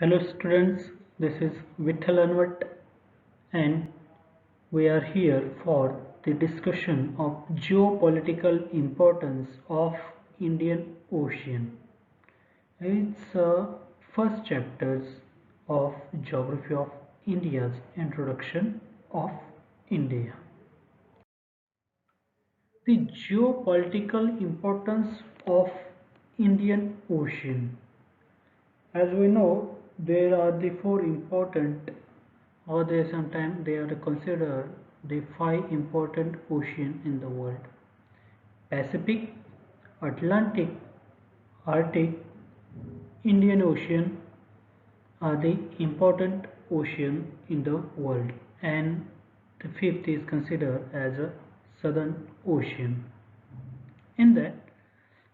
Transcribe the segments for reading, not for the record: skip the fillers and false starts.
Hello students, this is Vittal Anvat and we are here for the discussion of geopolitical importance of Indian Ocean. It's first chapters of Geography of India's Introduction of India. The geopolitical importance of Indian Ocean. As we know, there are the four important, or they sometimes they are considered the five important oceans in the world: Pacific, Atlantic, Arctic, Indian Ocean are the important ocean in the world, and the fifth is considered as a Southern Ocean. In that,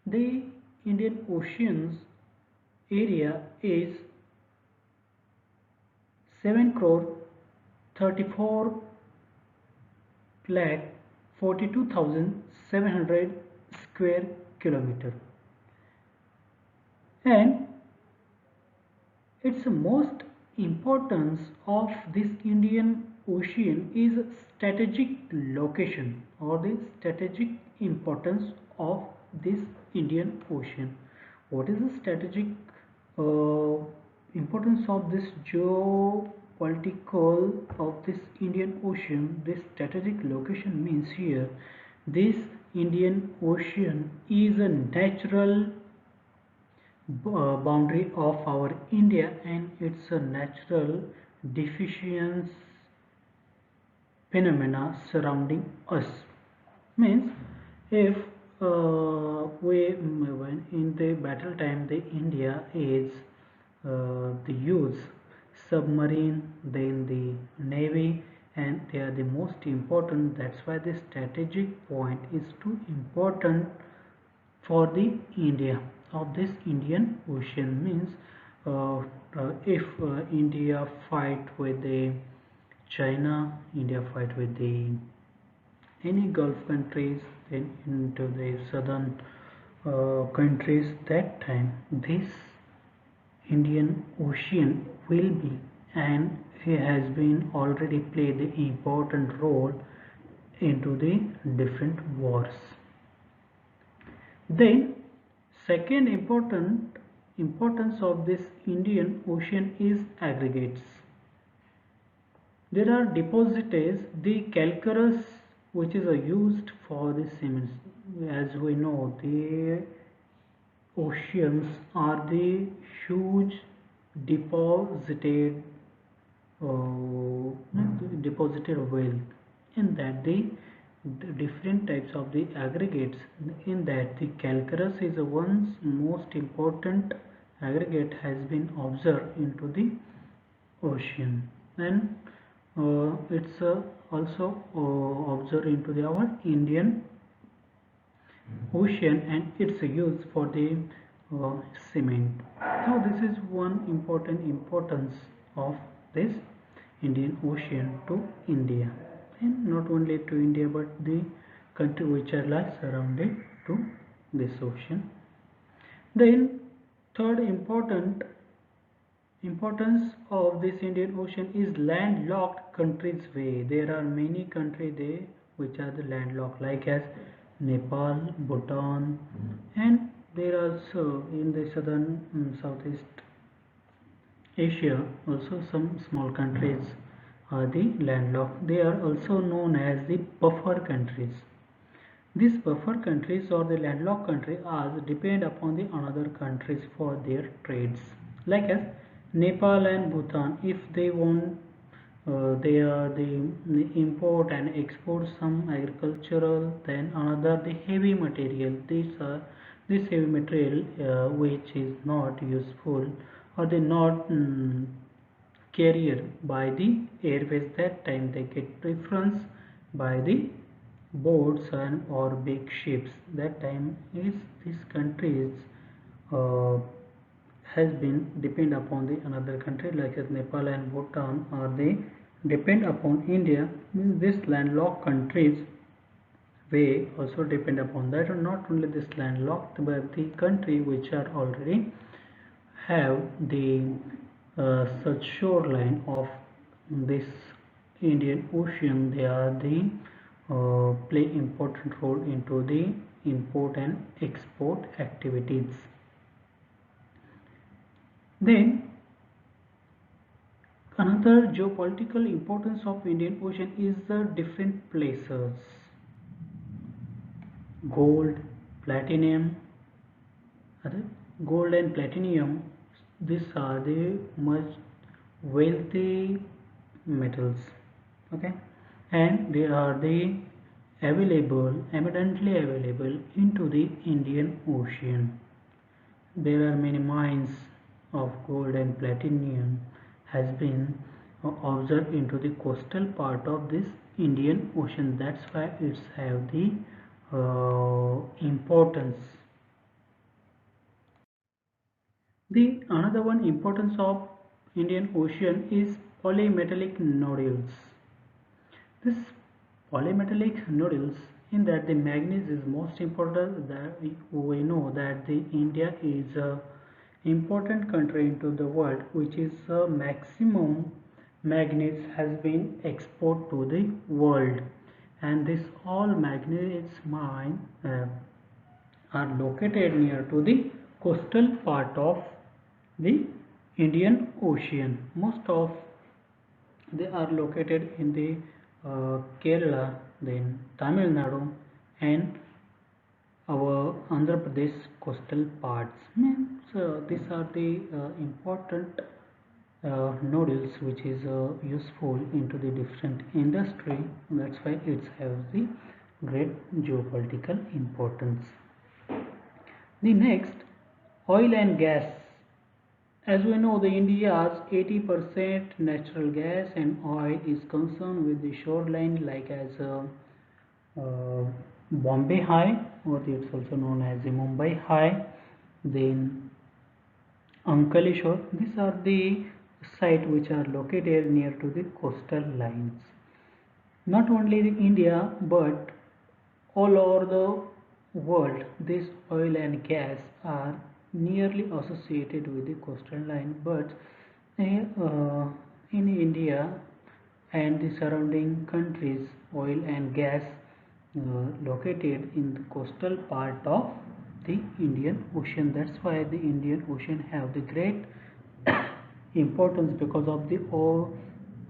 the Indian Ocean's area is 7 crore 34 lakh 42,700 square kilometer, and its most importance of this Indian Ocean is strategic location or the strategic importance of this Indian Ocean. What is the strategic uh, importance of this geopolitical of this Indian Ocean? This strategic location means here this Indian Ocean is a natural boundary of our India, and it's a natural deficiency phenomena surrounding us. Means if when in the battle time the India is the use submarine, then the navy, and they are the most important. That's why the strategic point is too important for the India of this Indian Ocean. Means if India fight with the China, India fight with the any Gulf countries, then into the southern countries, that time this Indian Ocean will be, and he has been already played the important role into the different wars. Then second important importance of this Indian Ocean is aggregates. There are deposits, the calcareous, which is used for the cements. As we know, the oceans are the huge deposited deposited wealth. In that the different types of the aggregates, in that the calcareous is the one's most important aggregate has been observed into the ocean, and it's also observed into our Indian Ocean, and it's used for the cement. Now this is one important importance of this Indian Ocean to India, and not only to India but the country which are like surrounded to this ocean. Then third important importance of this Indian Ocean is landlocked countries way. There are many countries there which are the landlocked, like as Nepal, Bhutan, and there are also in the southern Southeast Asia also some small countries are the landlocked. They are also known as the buffer countries. These buffer countries or the landlocked country are depend upon the another countries for their trades. Like as Nepal and Bhutan, if they want, they are the import and export some agricultural, then another the heavy material. These are this heavy material which is not useful or they not carrier by the airways. That time they get preference by the boats and or big ships. That time is these countries uh, has been depend upon the another country, like as Nepal and Bhutan are they depend upon India. Means this landlocked countries way also depend upon that, and not only this landlocked but the country which are already have the such shoreline of this Indian Ocean, they are the play important role into the import and export activities. Then another geopolitical importance of Indian Ocean is the different places. Gold, platinum, other gold and platinum. These are the much wealthy metals. Okay, and they are the available, abundantly available into the Indian Ocean. There are many mines of gold and platinum has been observed into the coastal part of this Indian Ocean. That's why it's have the importance. The another one importance of Indian Ocean is polymetallic nodules. This polymetallic nodules, in that the manganese is most important, that we know that the India is a important country into the world which is maximum manganese has been export to the world, and this all manganese mine are located near to the coastal part of the Indian Ocean. Most of they are located in the Kerala, then Tamil Nadu, and our Andhra Pradesh coastal parts. So these are the important nodules which is useful into the different industry. That's why it has the great geopolitical importance. The next, oil and gas. As we know, the India's 80% natural gas and oil is concerned with the shoreline, like as Bombay High, or it's also known as the Mumbai High, then Ankali Shore. These are the sites which are located near to the coastal lines. Not only in India, but all over the world, this oil and gas are nearly associated with the coastal line, but in India and the surrounding countries, oil and gas located in the coastal part of the Indian Ocean. That's why the Indian Ocean have the great importance, because of the all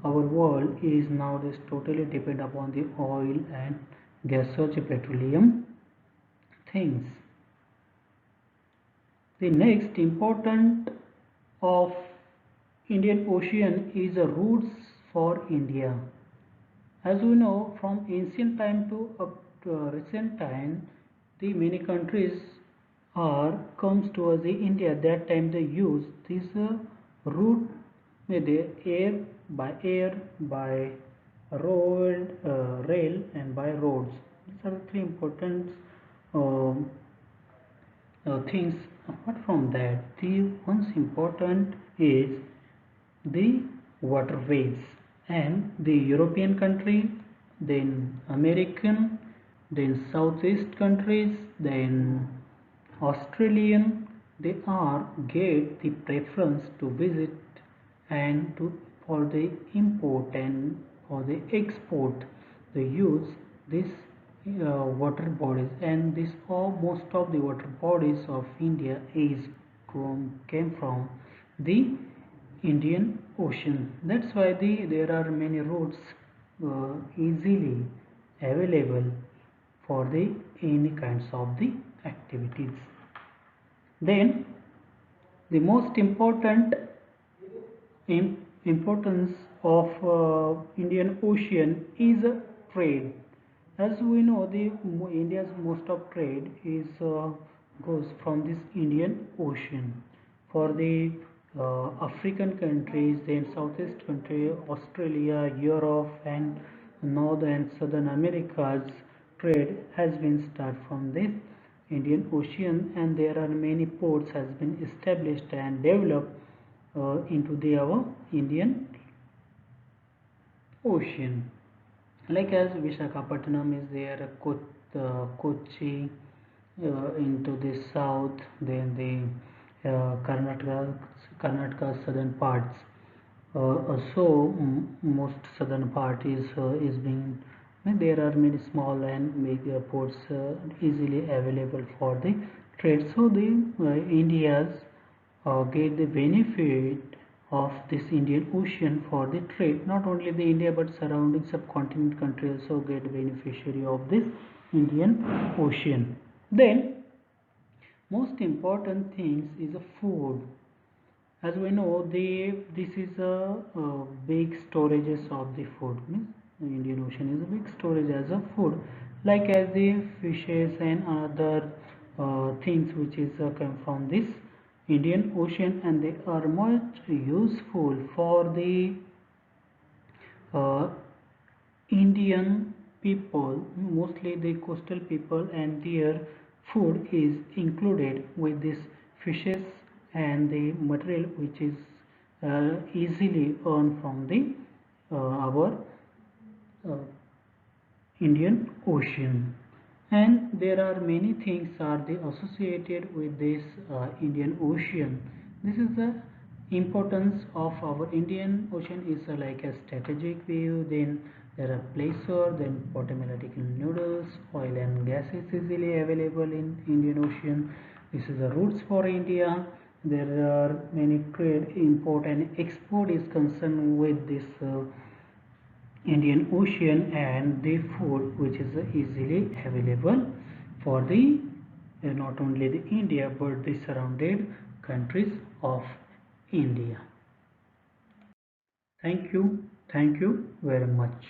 our world is nowadays totally depend upon the oil and gas, such petroleum things. The next important of Indian Ocean is the routes for India. As we know, from ancient time to up to recent time, the many countries are comes towards the India. That time they use this route with the air, by road, rail, and by roads. These are the three important um things. Apart from that, the one's important is the waterways, and the European country, then American, then Southeast countries, then Australian, they are get the preference to visit and to for the import and for the export. They use this water bodies, and this all most of the water bodies of India is came from the Indian Ocean. That's why there are many routes easily available for the any kinds of the activities. Then the most important importance of Indian Ocean is trade. As we know, the India's most of trade is goes from this Indian Ocean. For the African countries, then Southeast country, Australia, Europe, and North and Southern America's trade has been started from this Indian Ocean, and there are many ports has been established and developed into the our Indian Ocean. Like as Visakhapatnam is there, Kochi into the south, then the Karnataka, Karnataka southern parts. Most southern part is being, there are many small and big ports easily available for the trade. So the India's get the benefit of this Indian Ocean for the trade. Not only the India but surrounding subcontinent countries also get beneficiary of this Indian Ocean. Then most important things is a food. As we know, this is a big storages of the food. Means the Indian Ocean is a big storage as a food, like as the fishes and other things which is come from this Indian Ocean, and they are much useful for the uh, Indian people, mostly the coastal people, and their food is included with these fishes and the material which is easily earned from the our uh, Indian Ocean. And there are many things are they associated with this Indian Ocean. This is the importance of our Indian Ocean is like a strategic view. Then there are pleasure, then potamelodical noodles, oil and gas is easily available in Indian Ocean. This is the routes for India. There are many trade, import and export is concerned with this Indian Ocean, and the food which is easily available for the not only the India but the surrounded countries of India. Thank you very much.